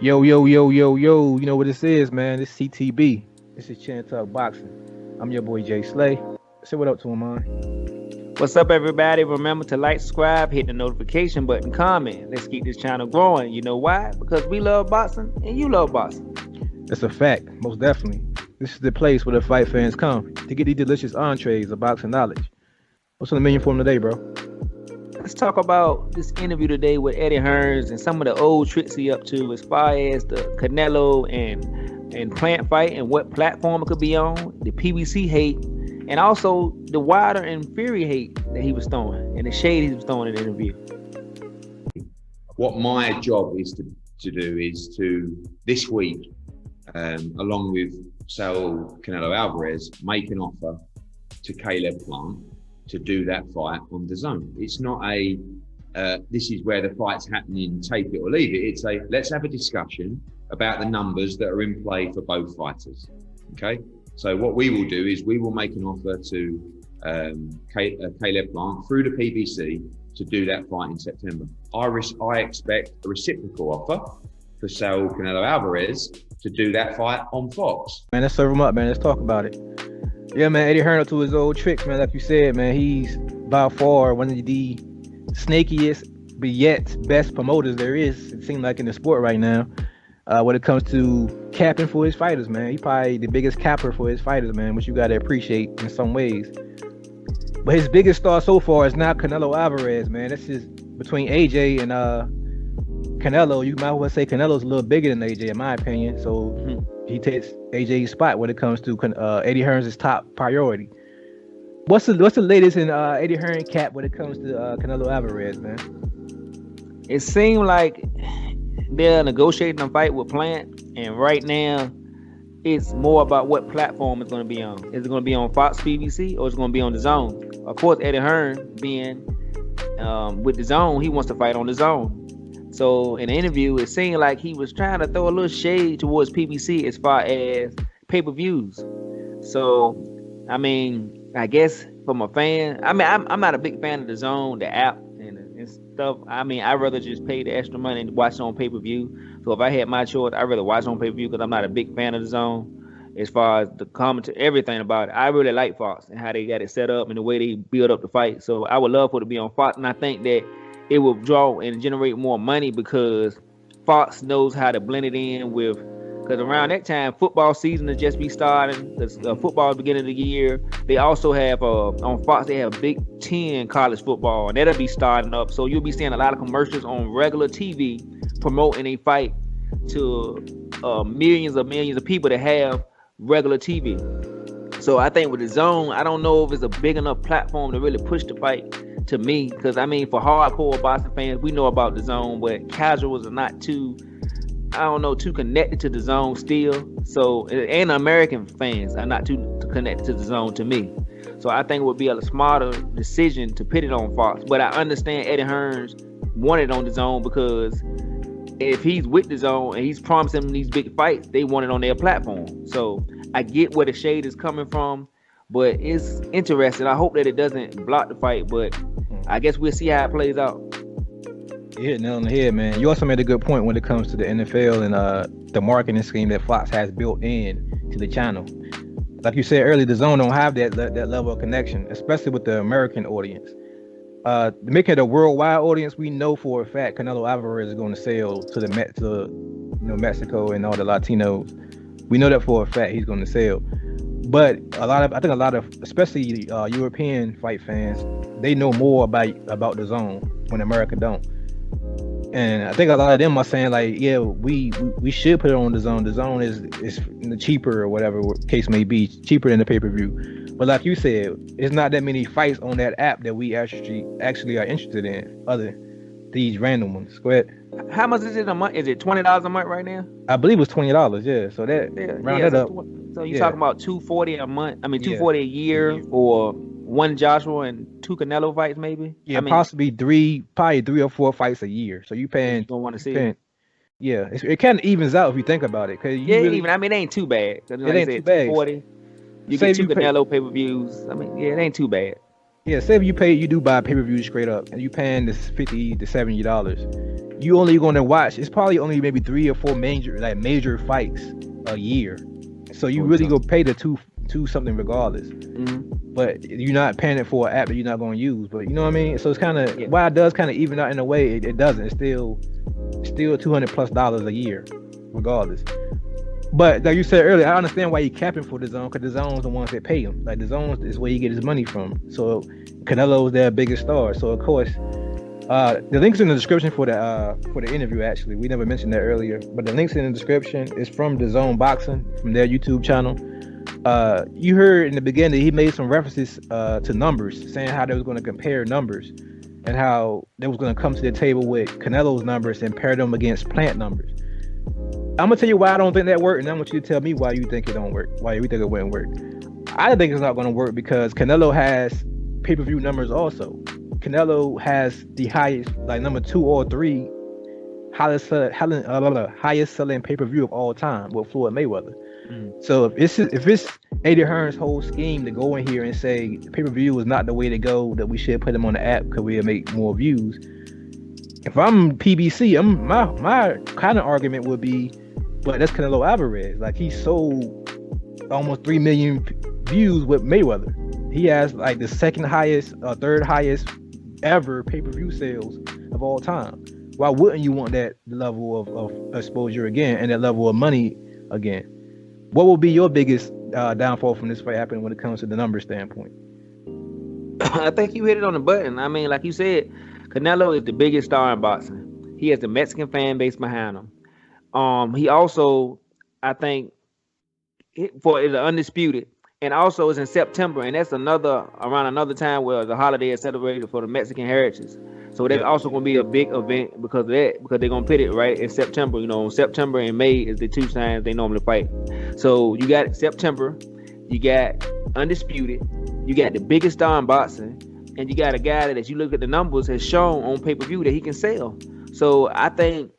Yo, yo, yo, yo, yo. You know what this is, man. This CTB. This is Chin Talk Boxing. I'm your boy Jay Slay. Say what up to him, man. What's up, everybody? Remember to like, subscribe, hit the notification button, comment. Let's keep this channel growing. You know why? Because we love boxing and you love boxing. That's a fact, most definitely. This is the place where the fight fans come to get these delicious entrees of boxing knowledge. What's on the menu for him today, bro? Let's talk about this interview today with Eddie Hearns and some of the old tricks he up to as far as the Canelo and Plant fight and what platform it could be on, the PBC hate, and also the Wilder and Fury hate that he was throwing and the shade he was throwing in the interview. What my job is to do is to, this week, along with Saul Canelo Alvarez, make an offer to Caleb Plant to do that fight on Dazn. It's not a, this is where the fight's happening, take it or leave it. It's a, let's have a discussion about the numbers that are in play for both fighters, okay? So what we will do is we will make an offer to Caleb Plant through the PBC to do that fight in September. I expect a reciprocal offer for Saul Canelo Alvarez to do that fight on Fox. Man, let's serve him up, man. Let's talk about it. Yeah, man, Eddie Hearn up to his old tricks, man. Like you said, man, he's by far one of the snakiest, but yet best promoters there is, it seems like, in the sport right now. When it comes to capping for his fighters, man. He's probably the biggest capper for his fighters, man, which you got to appreciate in some ways. But his biggest star so far is not Canelo Alvarez, man. This is between AJ and Canelo. You might well say Canelo's a little bigger than AJ, in my opinion. So he takes AJ's spot when it comes to Eddie Hearns' top priority. What's the latest in Eddie Hearn cap when it comes to Canelo Alvarez, man? It seemed like they're negotiating a fight with Plant, and right now it's more about what platform it's going to be on. Is it going to be on Fox PBC or is it going to be on Dazn? Of course, Eddie Hearn being with Dazn, he wants to fight on Dazn. So in the interview, it seemed like he was trying to throw a little shade towards PBC as far as pay-per-views. So, I mean, I guess from a fan, I mean, I'm not a big fan of Dazn, the app and stuff. I mean, I'd rather just pay the extra money and watch it on pay-per-view. So if I had my choice, I'd rather watch it on pay-per-view because I'm not a big fan of Dazn. As far as the commentary, everything about it, I really like Fox and how they got it set up and the way they build up the fight. So I would love for it to be on Fox, and I think that it will draw and generate more money because Fox knows how to blend it in with, because around that time, football season will just be starting, because football is beginning of the year. They also have, on Fox, they have Big Ten college football, and that'll be starting up. So you'll be seeing a lot of commercials on regular TV promoting a fight to millions of people that have regular TV. So I think with Dazn, I don't know if it's a big enough platform to really push the fight to me, because I mean, for hardcore boxing fans, we know about Dazn, but casuals are not too, I don't know, too connected to Dazn still. So, and American fans are not too connected to Dazn to me. So I think it would be a smarter decision to put it on Fox. But I understand Eddie Hearns wanted it on Dazn because if he's with Dazn and he's promising these big fights, they want it on their platform. So I get where the shade is coming from, but it's interesting. I hope that it doesn't block the fight, but I guess we'll see how it plays out. You hit it on the head, man. You also made a good point when it comes to the NFL and the marketing scheme that Fox has built in to the channel. Like you said earlier, Dazn don't have that level of connection, especially with the American audience. Making it a worldwide audience, we know for a fact Canelo Alvarez is going to sell to Mexico and all the Latinos. We know that for a fact he's going to sell. But I think a lot of, especially European fight fans, they know more about Dazn when America don't. And I think a lot of them are saying like, yeah, we should put it on Dazn. Dazn is cheaper or whatever case may be, cheaper than the pay-per-view. But like you said, it's not that many fights on that app that we actually are interested in, other these random ones. Go ahead. How much is it a month? Is it $20 a month right now? I believe it's $20. Yeah. So that round that up. So you're talking about $240 a month. I mean, $240 a year for one Joshua and two Canelo fights, maybe. Yeah, I mean, possibly three or four fights a year. So you paying. You don't want to see it. Yeah, it kind of evens out if you think about it. Cause even. I mean, it ain't too bad. Like it ain't too bad. You get two Canelo pay-per-views. I mean, yeah, it ain't too bad. Yeah, say if you do buy pay-per-view straight up and you paying this $50 to $70, you only gonna watch, it's probably only maybe 3 or 4 major fights a year. So you really go pay the two something regardless. But you're not paying it for an app that you're not gonna use. But you know what I mean? So it's kind of while it does kind of even out in a way, it doesn't. It's still $200+ a year, regardless. But like you said earlier, I understand why you capping for DAZN, because DAZN's the ones that pay him. Like DAZN is where you get his money from. So Canelo's their biggest star. So of course, the links in the description for the interview. Actually, we never mentioned that earlier, but the links in the description is from DAZN Boxing, from their YouTube channel. You heard in the beginning he made some references to numbers, saying how they was going to compare numbers and how they was going to come to the table with Canelo's numbers and pair them against Plant numbers. I'm gonna tell you why I don't think that worked, and I want you to tell me why you think it don't work, why you think it wouldn't work. I think it's not gonna work because Canelo has pay-per-view numbers also. Canelo has the highest, like number 2 or 3 highest selling pay-per-view of all time with Floyd Mayweather. So if it's Eddie Hearns' whole scheme to go in here and say pay-per-view is not the way to go, that we should put them on the app because we'll make more views. If I'm PBC, my kind of argument would be, but that's Canelo Alvarez. Like, he sold almost 3 million views with Mayweather. He has like the second highest, third highest ever pay-per-view sales of all time. Why wouldn't you want that level of exposure again and that level of money again? What will be your biggest downfall from this fight happening when it comes to the number standpoint? I think you hit it on the button. I mean, like you said, Canelo is the biggest star in boxing. He has the Mexican fan base behind him. He also, I think, is undisputed, and also is in September, and that's around another time where the holiday is celebrated for the Mexican heritage. So that's also going to be a big event because of that, because they're going to put it right in September. You know, September and May is the 2 times they normally fight. So you got September, you got undisputed, you got the biggest star in boxing, and you got a guy that, as you look at the numbers, has shown on pay-per-view that he can sell. So I think,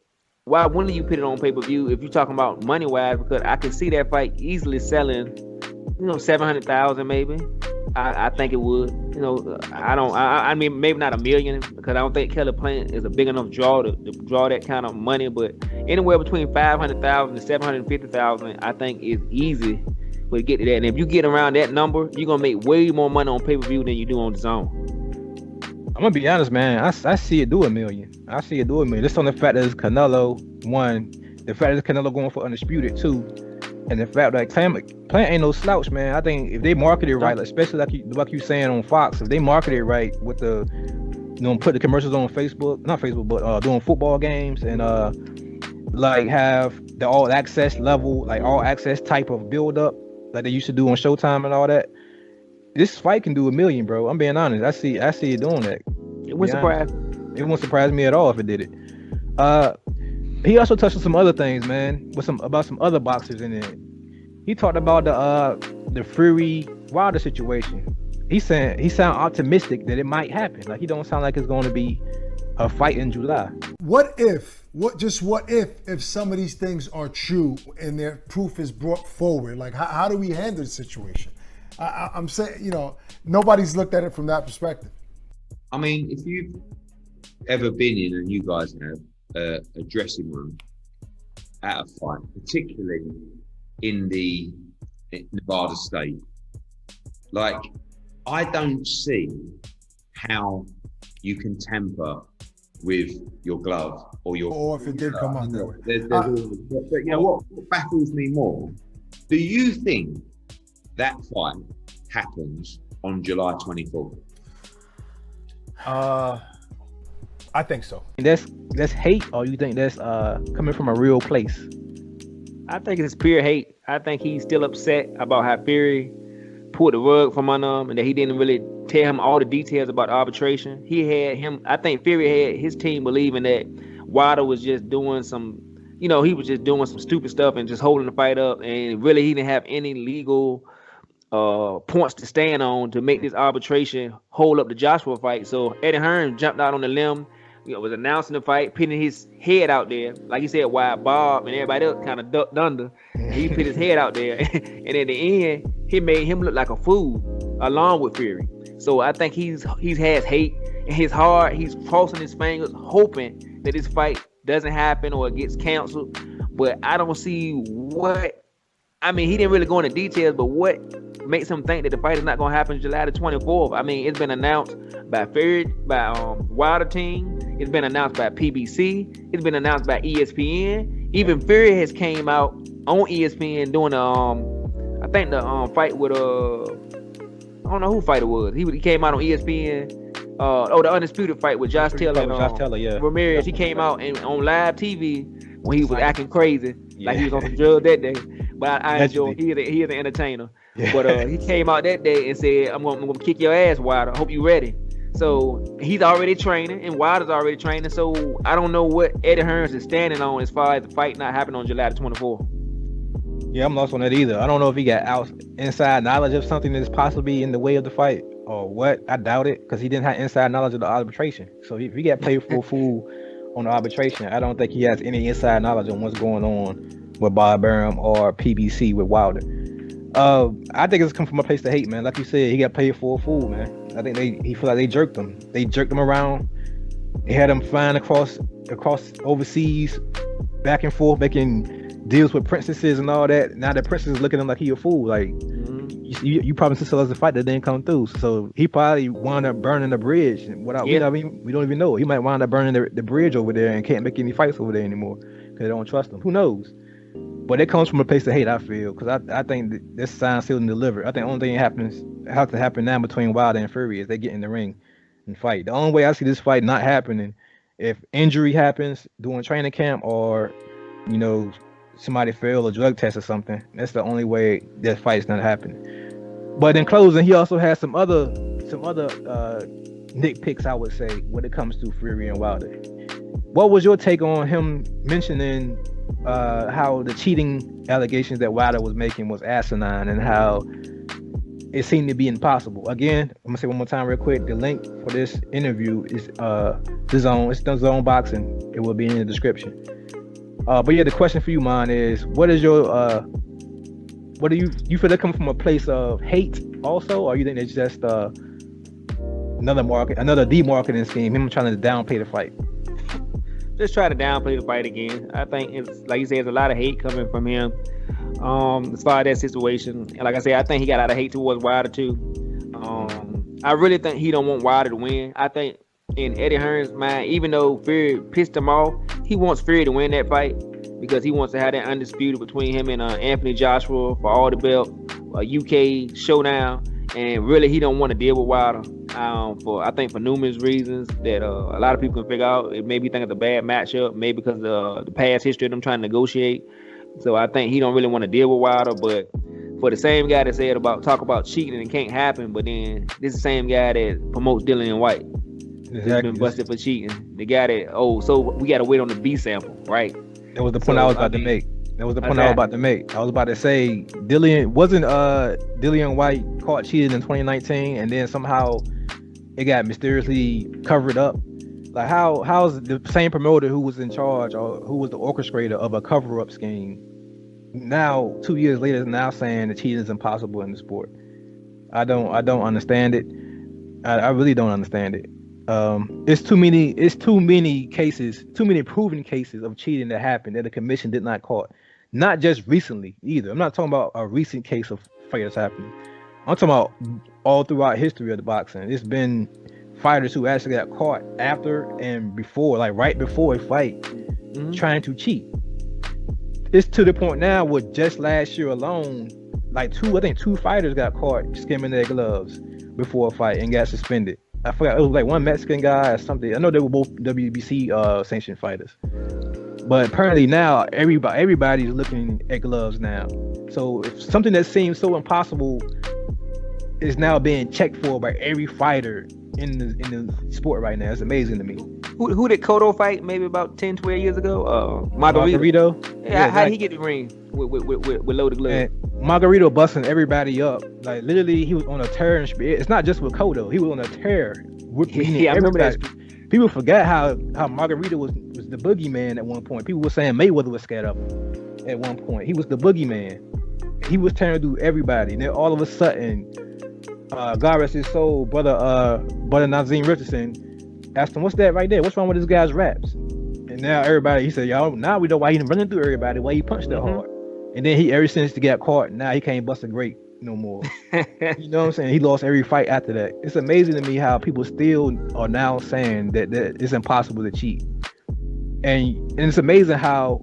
why wouldn't you put it on pay-per-view if you're talking about money-wise? Because I can see that fight easily selling, 700,000 maybe. I think it would. I mean, maybe not 1 million, because I don't think Kelly Plant is a big enough draw to draw that kind of money. But anywhere between 500,000 to 750,000, I think is easy to get to that. And if you get around that number, you're gonna make way more money on pay-per-view than you do on DAZN. I'm gonna be honest, man. I see it do 1 million. I see it do 1 million. Just on the fact that it's Canelo, 1, the fact that it's Canelo going for undisputed, 2, and the fact that Plant ain't no slouch, man. I think if they market it right, especially like you saying on Fox, if they market it right with the, put the commercials on Facebook, not Facebook, but doing football games and like have the all access level, like all access type of build up like they used to do on Showtime and all that. This fight can do 1 million, bro. I'm being honest. I see it doing that. It wouldn't surprise. It wouldn't surprise me at all if it did it. He also touched on some other things, man, about some other boxers in it. He talked about the Fury Wilder situation. He sound optimistic that it might happen. Like, he don't sound like it's going to be a fight in July. What if some of these things are true and their proof is brought forward? Like, how do we handle the situation? I'm saying, nobody's looked at it from that perspective. I mean, if you've ever been in, and you guys have, a dressing room at a fight, particularly in the Nevada state, like, I don't see how you can tamper with your glove or if it did come out that way. But what baffles me more, do you think that fight happens on July 24th? I think so. That's hate, or you think that's coming from a real place? I think it's pure hate. I think he's still upset about how Fury pulled the rug from under him and that he didn't really tell him all the details about arbitration. I think Fury had his team believing that Wilder was just doing some, he was just doing some stupid stuff and just holding the fight up, and really he didn't have any legal points to stand on to make this arbitration hold up the Joshua fight. So Eddie Hearns jumped out on the limb, was announcing the fight, putting his head out there, like he said, while Bob and everybody else kind of ducked under. He put his head out there, and at the end, he made him look like a fool, along with Fury. So I think he has hate in his heart. He's crossing his fingers, hoping that this fight doesn't happen or it gets canceled. But I don't see what. I mean, he didn't really go into details, but what makes him think that the fight is not going to happen July the 24th? I mean, it's been announced by Wilder Team. It's been announced by PBC. It's been announced by ESPN. Even Fury has came out on ESPN doing I think the fight with I don't know who fight it was. He came out on ESPN. The undisputed fight with Josh Taylor and Ramirez. He came out on live TV when he was acting crazy, like he was on some drugs that day. But I enjoy him. He is an entertainer. Yeah. But he came out that day and said, I'm gonna kick your ass, Wilder. I hope you ready. So he's already training, and Wilder's already training. So I don't know what Eddie Hearns is standing on as far as the fight not happening on July the 24th. Yeah, I'm lost on that either. I don't know if he got inside knowledge of something that's possibly in the way of the fight or what. I doubt it, because he didn't have inside knowledge of the arbitration. So if he got played for a fool on the arbitration, I don't think he has any inside knowledge on what's going on with Bob Arum or PBC with Wilder. I think it's come from a place to hate, man. Like you said, he got played for a fool, man. I think he feel like they jerked him. They jerked him around. They had him flying across overseas, back and forth, making deals with princesses and all that. Now the princess is looking at him like he a fool. Like, you promised to sell us a fight that didn't come through. So he probably wound up burning the bridge. We don't even know. He might wind up burning the bridge over there and can't make any fights over there anymore because they don't trust him. Who knows? But it comes from a place to hate, I feel, because I think this sign sealed and delivered. I think the only thing that has to happen now between Wilder and Fury is they get in the ring and fight. The only way I see this fight not happening, if injury happens during training camp or, somebody fail a drug test or something, that's the only way that fight's not happening. But in closing, he also has some other nitpicks, I would say, when it comes to Fury and Wilder. What was your take on him mentioning how the cheating allegations that Wilder was making was asinine and how it seemed to be impossible? Again, I'm gonna say one more time real quick. The link for this interview is Dazn. It's Dazn Boxing. It will be in the description. But yeah, the question for you, man, is what is your what do you feel that come from a place of hate also, or you think it's just another demarketing scheme, him trying to downplay the fight? Just try to downplay the fight again. I think it's like you said, there's a lot of hate coming from him as far as that situation. And like I said, I think he got a lot of hate towards Wilder too. I really think he don't want Wilder to win. I think in Eddie Hearns' mind, even though Fury pissed him off, he wants Fury to win that fight because he wants to have that undisputed between him and Anthony Joshua for all the belt, UK showdown. And really, he don't want to deal with Wilder. I think for numerous reasons that a lot of people can figure out. It may be thinking it's a bad matchup, maybe because of the past history of them trying to negotiate. So I think he don't really want to deal with Wilder. But for the same guy that said talk about cheating and it can't happen, but then this is the same guy that promotes Dillian White. Exactly. He's been busted for cheating. The guy that so we got to wait on the B sample, right? That was the point I was about to make. I was about to say Dillian White caught cheating in 2019, and then somehow it got mysteriously covered up. Like how's the same promoter who was in charge or who was the orchestrator of a cover-up scheme now 2 years later is now saying that cheating is impossible in the sport? I don't understand it. I really don't understand it. It's too many cases, too many proven cases of cheating that happened that the commission did not caught. Not just recently either. I'm not talking about a recent case of fighters happening. I'm talking about all throughout history of the boxing. It's been fighters who actually got caught after and before, like right before a fight, trying to cheat. It's to the point now where just last year alone, like two fighters got caught skimming their gloves before a fight and got suspended. I forgot, it was like one Mexican guy or something. I know they were both WBC sanctioned fighters. But apparently now everybody's looking at gloves now. So if something that seems so impossible is now being checked for by every fighter in the sport right now, it's amazing to me. Who did Cotto fight maybe about 10, 12 years ago? Margarito. Yeah, how did he get the ring with loaded gloves? And Margarito busting everybody up. Like literally he was on a tear. It's not just with Cotto. He was on a tear. Yeah, I remember that. People forget how Margarito was the boogeyman at one point. People were saying Mayweather was scared of him at one point. He was the boogeyman. He was tearing through everybody. And then all of a sudden, God rest his soul, brother Nazim Richardson asked him, "What's that right there? What's wrong with this guy's raps?" And now everybody, he said, "Y'all, now we know why he running through everybody, why he punched that hard." And then ever since he got caught, now he can't bust a grape no more. You know what I'm saying? He lost every fight after that. It's amazing to me how people still are now saying that it's impossible to cheat. And it's amazing how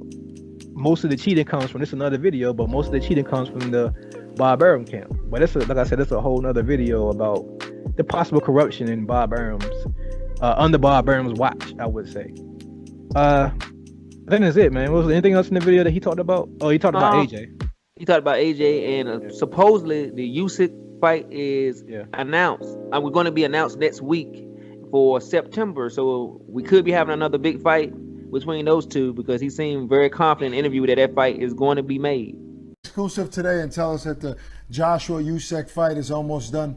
most of the cheating comes from, this is another video, but most of the cheating comes from the Bob Arum camp. But it's like I said, it's a whole nother video about the possible corruption in Bob Arum's, under Bob Arum's watch, I would say. I think that's it, man. Was there anything else in the video that he talked about? Oh, he talked about AJ. He talked about AJ, and supposedly the Usyk fight is announced. We're going to be announced next week for September, so we could be having another big fight between those two, because he seemed very confident in the interview that fight is going to be made. Exclusive today, and tell us that the Joshua Usyk fight is almost done.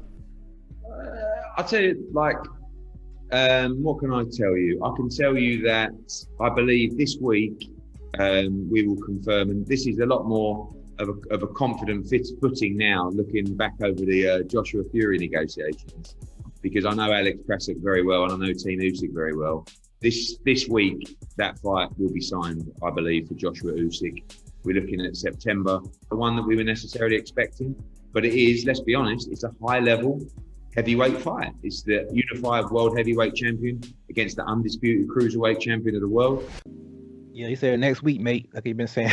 I'll tell you, like, what can I tell you? I can tell you that I believe this week we will confirm, and this is a lot more of a confident footing now, looking back over the Joshua Fury negotiations, because I know Alex Krasik very well, and I know Team Usyk very well. This week, that fight will be signed, I believe, for Joshua Usyk. We're looking at September, the one that we were necessarily expecting. But it is, let's be honest, it's a high-level heavyweight fight. It's the unified world heavyweight champion against the undisputed cruiserweight champion of the world. Yeah, he said next week, mate, like he's been saying.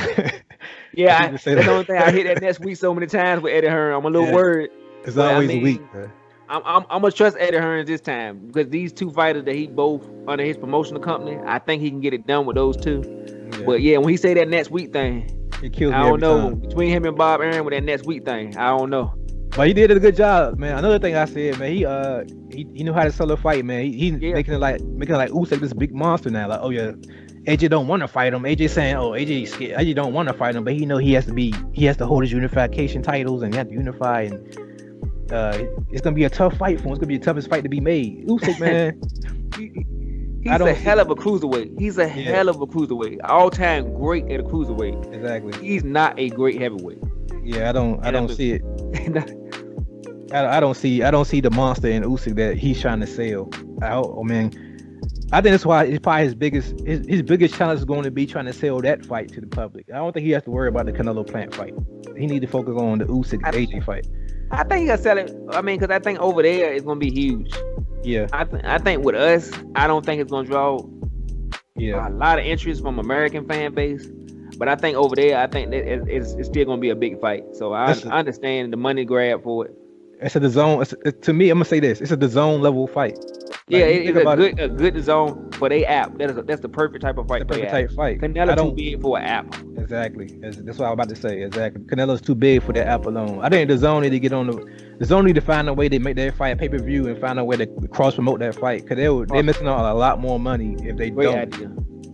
Yeah, that's the only thing. I hit that next week so many times with Eddie Hearn. I'm a little worried. It's always a week, man. I'm gonna trust Eddie Hearns this time, because these two fighters that he both under his promotional company, I think he can get it done with those two. Yeah. But yeah, when he say that next week thing, it kills me. I don't know. Time. Between him and Bob Arum with that next week thing, I don't know. But he did a good job, man. Another thing I said, man, he knew how to sell a fight, man. He making it like Usyk this big monster now. Like, oh yeah, AJ don't want to fight him. AJ saying, oh, AJ scared. AJ don't want to fight him, but he know he has to hold his unification titles, and he has to unify, and it's gonna be a tough fight for him. It's gonna be the toughest fight to be made. Usyk, man. He's a hell of a cruiserweight. He's a hell of a cruiserweight. All-time great at a cruiserweight. Exactly. He's not a great heavyweight. Yeah, I don't see it. I don't see the monster in Usyk that he's trying to sell. I think that's why it's probably his biggest challenge is going to be trying to sell that fight to the public. I don't think he has to worry about the Canelo Plant fight. He need to focus on the Usyk AJ fight. I think he got to sell it. I mean, because I think over there it's going to be huge. Yeah. I think with us, I don't think it's going to draw a lot of interest from American fan base. But I think over there, I think that it's still going to be a big fight. So I understand the money grab for it. It's a DAZN. To me, I'm gonna say this: it's a DAZN level fight. Yeah, it's a good DAZN for their app. That's the perfect type of fight. The perfect type fight. Canelo too big for an app. Exactly. That's what I was about to say. Exactly. Canelo's too big for that app alone. I think DAZN need to get on the DAZN need to find a way to make their fight pay-per-view and find a way to cross promote that fight, because they're missing out on a lot more money if they don't. Idea.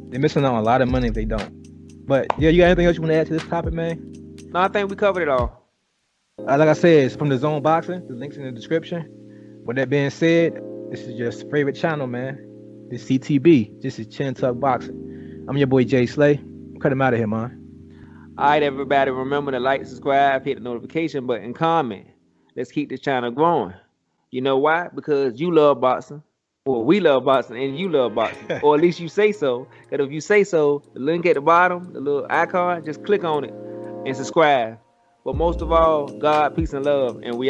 They're missing out on a lot of money if they don't. But yeah, you got anything else you want to add to this topic, man? No, I think we covered it all. Like I said, it's from DAZN Boxing. The link's in the description. With that being said, this is your favorite channel, man. This is CTB. This is Chin Tuck Boxing. I'm your boy Jay Slay. Cut him out of here, man. All right, everybody. Remember to like, subscribe, hit the notification button, comment. Let's keep this channel growing. You know why? Because you love boxing. Well, we love boxing and you love boxing. Or at least you say so. Because if you say so, the link at the bottom, the little icon, just click on it and subscribe. But most of all, God, peace, and love. And we